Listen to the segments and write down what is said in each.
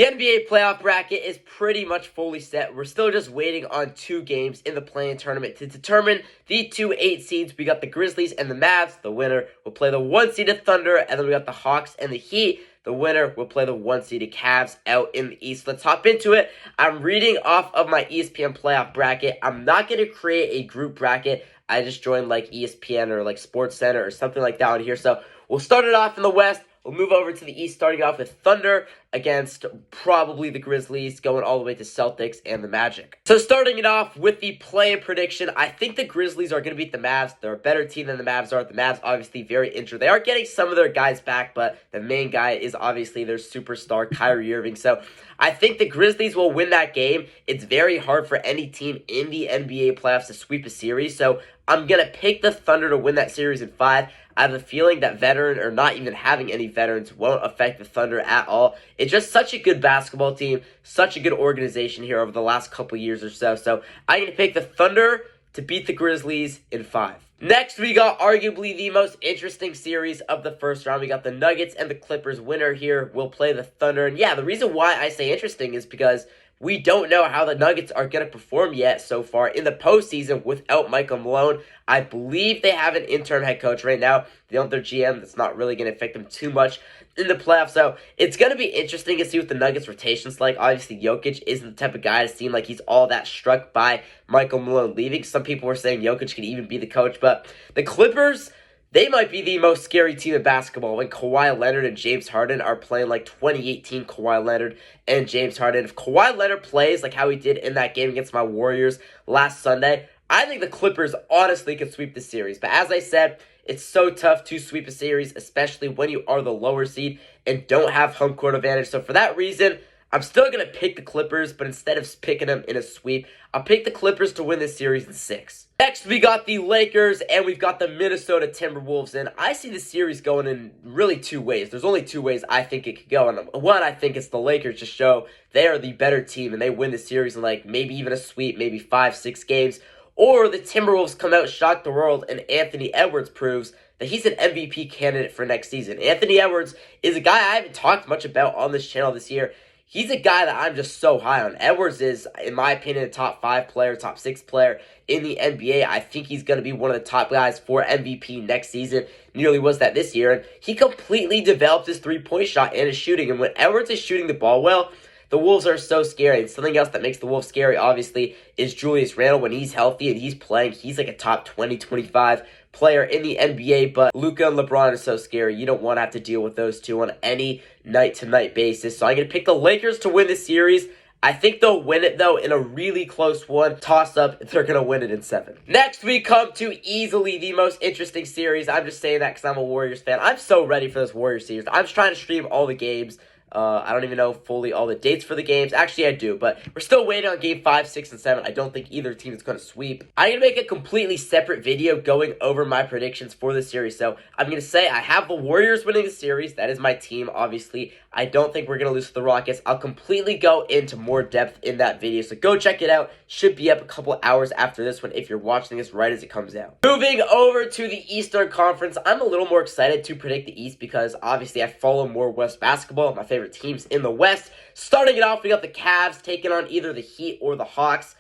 The NBA playoff bracket is pretty much fully set. We're still just waiting on 2 games in the play-in tournament to determine the 2 8 seeds. We got the Grizzlies and the Mavs. The winner will play the 1-seeded Thunder, and then we got the Hawks and the Heat. The winner will play the 1-seeded Cavs out in the East. Let's hop into it. I'm reading off of my ESPN playoff bracket. I'm not going to create a group bracket. I just joined like ESPN or like SportsCenter or something like that on here. So we'll start it off in the West. We'll move over to the East, starting off with Thunder against probably the Grizzlies, going all the way to Celtics and the Magic. So starting it off with the play-in prediction, I think the Grizzlies are going to beat the Mavs. They're a better team than the Mavs are. The Mavs obviously very injured. They are getting some of their guys back, but the main guy is obviously their superstar, Kyrie Irving. So I think the Grizzlies will win that game. It's very hard for any team in the NBA playoffs to sweep a series, so I'm going to pick the Thunder to win that series in 5. I have a feeling that veteran or not even having any veterans won't affect the Thunder at all. It's just such a good basketball team, such a good organization here over the last couple years or so. So I'm going to pick the Thunder to beat the Grizzlies in 5. Next, we got arguably the most interesting series of the first round. We got the Nuggets and the Clippers. Winner here will play the Thunder. And yeah, the reason why I say interesting is because we don't know how the Nuggets are going to perform yet so far in the postseason without Michael Malone. I believe they have an interim head coach right now. They don't have their GM. That's not really going to affect them too much in the playoffs. So it's going to be interesting to see what the Nuggets rotation's like. Obviously, Jokic isn't the type of guy to seem like he's all that struck by Michael Malone leaving. Some people were saying Jokic could even be the coach. But the Clippers, they might be the most scary team in basketball when Kawhi Leonard and James Harden are playing like 2018 Kawhi Leonard and James Harden. If Kawhi Leonard plays like how he did in that game against my Warriors last Sunday, I think the Clippers honestly could sweep the series. But as I said, it's so tough to sweep a series, especially when you are the lower seed and don't have home court advantage. So for that reason, I'm still going to pick the Clippers, but instead of picking them in a sweep, I'll pick the Clippers to win this series in 6. Next, we got the Lakers, and we've got the Minnesota Timberwolves, and I see the series going in really 2 ways. There's only 2 ways I think it could go, and one, I think it's the Lakers to show they are the better team, and they win the series in like maybe even a sweep, maybe 5-6 games, or the Timberwolves come out, shock the world, and Anthony Edwards proves that he's an MVP candidate for next season. Anthony Edwards is a guy I haven't talked much about on this channel this year. He's a guy that I'm just so high on. Edwards is, in my opinion, a top 5 player, top 6 player in the NBA. I think he's going to be one of the top guys for MVP next season. Nearly was that this year. And he completely developed his three-point shot and his shooting. And when Edwards is shooting the ball well, the Wolves are so scary. And something else that makes the Wolves scary, obviously, is Julius Randle. When he's healthy and he's playing, he's like a top 20, 25 player in the NBA, but Luka and LeBron are so scary. You don't want to have to deal with those two on any night-to-night basis. So I'm going to pick the Lakers to win this series. I think they'll win it, though, in a really close one. Toss-up, they're going to win it in 7. Next, we come to easily the most interesting series. I'm just saying that because I'm a Warriors fan. I'm so ready for this Warriors series. I'm just trying to stream all the games. I don't even know fully all the dates for the games. Actually, I do, but we're still waiting on game 5, 6, and 7. I don't think either team is going to sweep. I'm going to make a completely separate video going over my predictions for the series. So I'm going to say I have the Warriors winning the series. That is my team, obviously. I don't think we're going to lose to the Rockets. I'll completely go into more depth in that video, so go check it out. Should be up a couple hours after this one if you're watching this right as it comes out. Moving over to the Eastern Conference, I'm a little more excited to predict the East because obviously I follow more West basketball. My favorite teams in the West. Starting it off, we got the Cavs taking on either the Heat or the Hawks.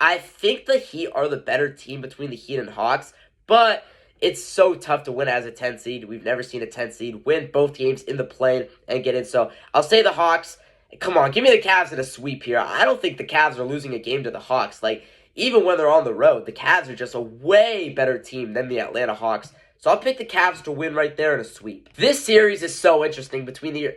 I think the Heat are the better team between the Heat and Hawks, but it's so tough to win as a 10 seed. We've never seen a 10 seed win both games in the play and get in. So I'll say the Hawks. Come on, give me the Cavs in a sweep here. I don't think the Cavs are losing a game to the Hawks. Like, even when they're on the road, the Cavs are just a way better team than the Atlanta Hawks. So I'll pick the Cavs to win right there in a sweep. This series is so interesting between the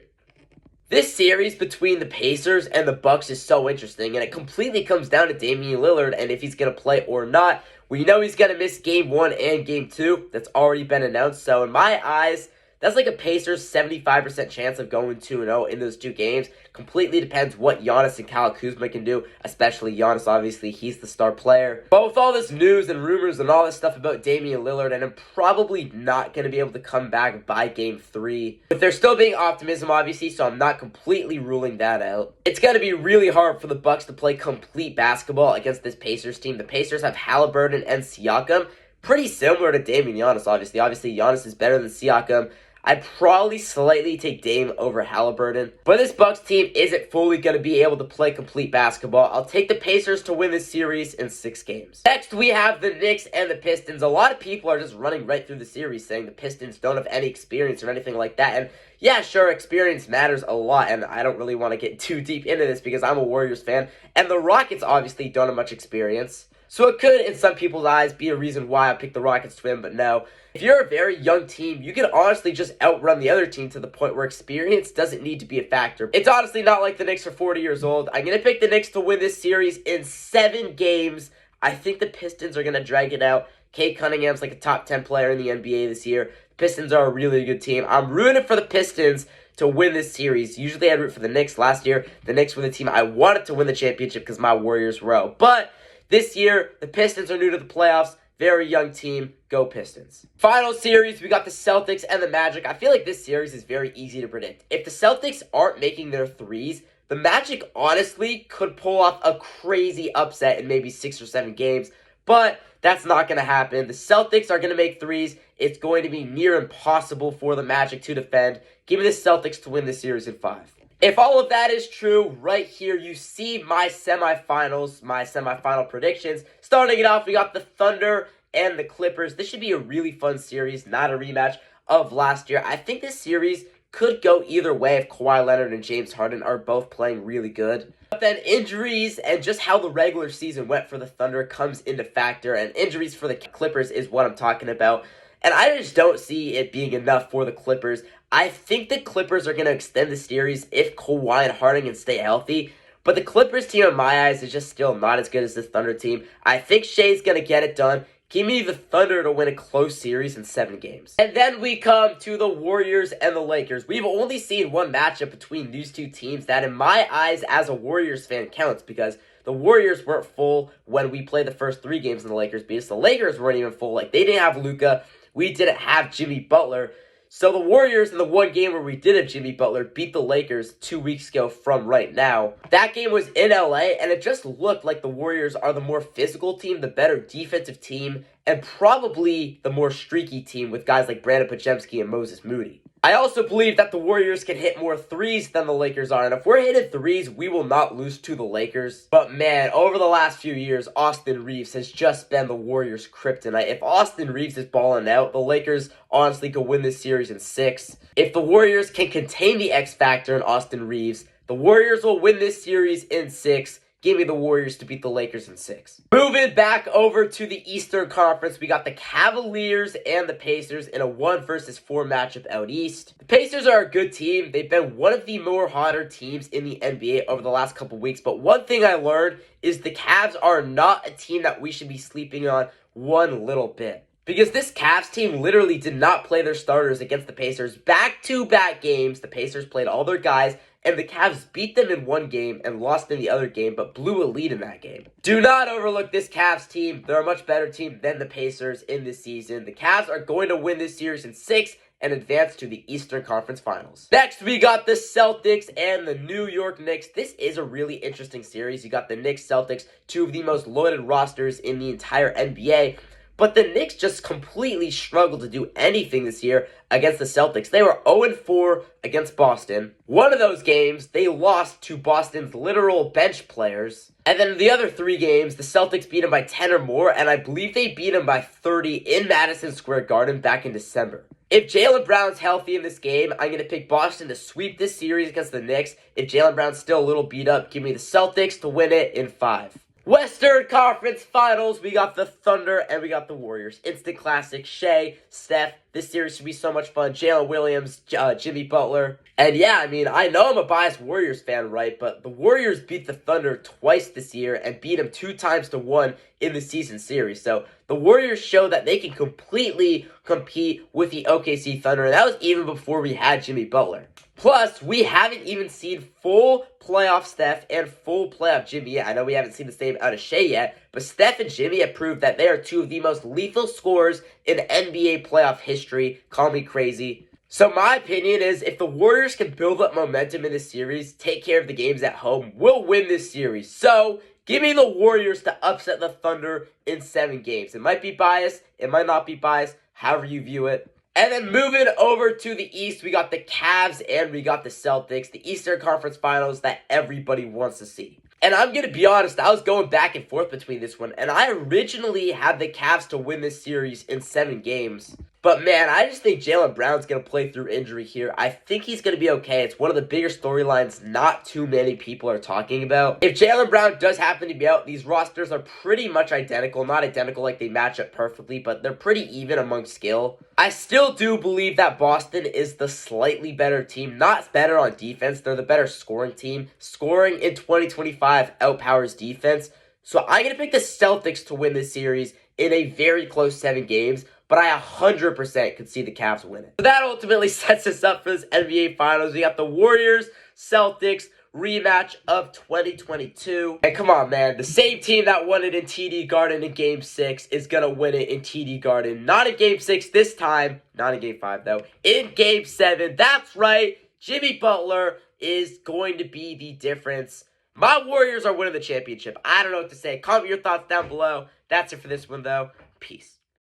Pacers and the Bucks is so interesting, and it completely comes down to Damian Lillard and if he's going to play or not. We know he's going to miss Game 1 and Game 2. That's already been announced. So in my eyes, that's like a Pacers 75% chance of going 2-0 in those 2 games. Completely depends what Giannis and Kyle Kuzma can do, especially Giannis, obviously. He's the star player. But with all this news and rumors and all this stuff about Damian Lillard, and I'm probably not going to be able to come back by Game 3. But there's still being optimism, obviously, so I'm not completely ruling that out. It's going to be really hard for the Bucks to play complete basketball against this Pacers team. The Pacers have Halliburton and Siakam, pretty similar to Damian Giannis, obviously. Obviously, Giannis is better than Siakam. I'd probably slightly take Dame over Halliburton. But this Bucks team isn't fully going to be able to play complete basketball. I'll take the Pacers to win this series in 6 games. Next, we have the Knicks and the Pistons. A lot of people are just running right through the series saying the Pistons don't have any experience or anything like that. And yeah, sure, experience matters a lot, and I don't really want to get too deep into this because I'm a Warriors fan, and the Rockets obviously don't have much experience. So it could, in some people's eyes, be a reason why I picked the Rockets to win, but no. If you're a very young team, you can honestly just outrun the other team to the point where experience doesn't need to be a factor. It's honestly not like the Knicks are 40 years old. I'm going to pick the Knicks to win this series in 7 games. I think the Pistons are going to drag it out. Cade Cunningham's like a top 10 player in the NBA this year. The Pistons are a really good team. I'm rooting for the Pistons to win this series. Usually I'd root for the Knicks. Last year, the Knicks were the team I wanted to win the championship because my Warriors were out. But this year, the Pistons are new to the playoffs. Very young team. Go Pistons. Final series, we got the Celtics and the Magic. I feel like this series is very easy to predict. If the Celtics aren't making their threes, the Magic honestly could pull off a crazy upset in maybe 6 or 7 games. But that's not going to happen. The Celtics are going to make threes. It's going to be near impossible for the Magic to defend. Give me the Celtics to win this series in 5. If all of that is true, right here you see my semifinals, my semifinal predictions. Starting it off, we got the Thunder and the Clippers. This should be a really fun series, not a rematch of last year. I think this series could go either way if Kawhi Leonard and James Harden are both playing really good. But then injuries and just how the regular season went for the Thunder comes into factor, and injuries for the Clippers is what I'm talking about. And I just don't see it being enough for the Clippers. I think the Clippers are going to extend the series if Kawhi and Harden can stay healthy. But the Clippers team, in my eyes, is just still not as good as the Thunder team. I think Shea's going to get it done. Give me the Thunder to win a close series in 7 games. And then we come to the Warriors and the Lakers. We've only seen one matchup between these two teams that, in my eyes, as a Warriors fan, counts because the Warriors weren't full when we played the first 3 games and the Lakers beat us. The Lakers weren't even full. Like, they didn't have Luka. We didn't have Jimmy Butler. So the Warriors, in the one game where we did have Jimmy Butler, beat the Lakers 2 weeks ago from right now. That game was in LA, and it just looked like the Warriors are the more physical team, the better defensive team, and probably the more streaky team with guys like Brandon Podziemski and Moses Moody. I also believe that the Warriors can hit more threes than the Lakers are, and if we're hitting threes, we will not lose to the Lakers. But man, over the last few years, Austin Reeves has just been the Warriors' kryptonite. If Austin Reeves is balling out, the Lakers honestly could win this series in 6. If the Warriors can contain the X factor in Austin Reeves, the Warriors will win this series in 6. Give me the Warriors to beat the Lakers in 6. Moving back over to the Eastern Conference, we got the Cavaliers and the Pacers in a 1-4 matchup out east. The Pacers are a good team. They've been one of the more hotter teams in the NBA over the last couple weeks. But one thing I learned is the Cavs are not a team that we should be sleeping on one little bit. Because this Cavs team literally did not play their starters against the Pacers. Back-to-back games, the Pacers played all their guys, and the Cavs beat them in one game and lost in the other game, but blew a lead in that game. Do not overlook this Cavs team. They're a much better team than the Pacers in this season. The Cavs are going to win this series in 6 and advance to the Eastern Conference Finals. Next, we got the Celtics and the New York Knicks. This is a really interesting series. You got the Knicks, Celtics, 2 of the most loaded rosters in the entire NBA. But the Knicks just completely struggled to do anything this year against the Celtics. They were 0-4 against Boston. One of those games, they lost to Boston's literal bench players. And then the other 3 games, the Celtics beat them by 10 or more, and I believe they beat them by 30 in Madison Square Garden back in December. If Jaylen Brown's healthy in this game, I'm going to pick Boston to sweep this series against the Knicks. If Jaylen Brown's still a little beat up, give me the Celtics to win it in 5. Western Conference Finals, we got the Thunder and we got the Warriors. Instant classic. Shea, Steph. This series should be so much fun. Jalen Williams, Jimmy Butler. And yeah, I mean, I know I'm a biased Warriors fan, right? But the Warriors beat the Thunder twice this year and beat them 2-1 in the season series. So the Warriors show that they can completely compete with the OKC Thunder. And that was even before we had Jimmy Butler. Plus, we haven't even seen full playoff Steph and full playoff Jimmy yet. I know we haven't seen the same out of Shea yet, but Steph and Jimmy have proved that they are 2 of the most lethal scorers in NBA playoff history. Call me crazy. So my opinion is if the Warriors can build up momentum in this series, take care of the games at home, we'll win this series. So give me the Warriors to upset the Thunder in 7 games. It might be biased, it might not be biased, however you view it. And then moving over to the East, we got the Cavs and we got the Celtics, the Eastern Conference Finals that everybody wants to see. And I'm going to be honest, I was going back and forth between this one, and I originally had the Cavs to win this series in 7 games. But man, I just think Jaylen Brown's going to play through injury here. I think he's going to be okay. It's one of the bigger storylines not too many people are talking about. If Jaylen Brown does happen to be out, these rosters are pretty much identical. Not identical like they match up perfectly, but they're pretty even among skill. I still do believe that Boston is the slightly better team. Not better on defense. They're the better scoring team. Scoring in 2025 outpowers defense. So I'm going to pick the Celtics to win this series in a very close 7 games. But I 100% could see the Cavs winning. So that ultimately sets us up for this NBA Finals. We got the Warriors, Celtics, rematch of 2022. And come on, man. The same team that won it in TD Garden in Game 6 is going to win it in TD Garden. Not in Game 6 this time. Not in Game 5, though. In Game 7. That's right. Jimmy Butler is going to be the difference. My Warriors are winning the championship. I don't know what to say. Comment your thoughts down below. That's it for this one, though. Peace.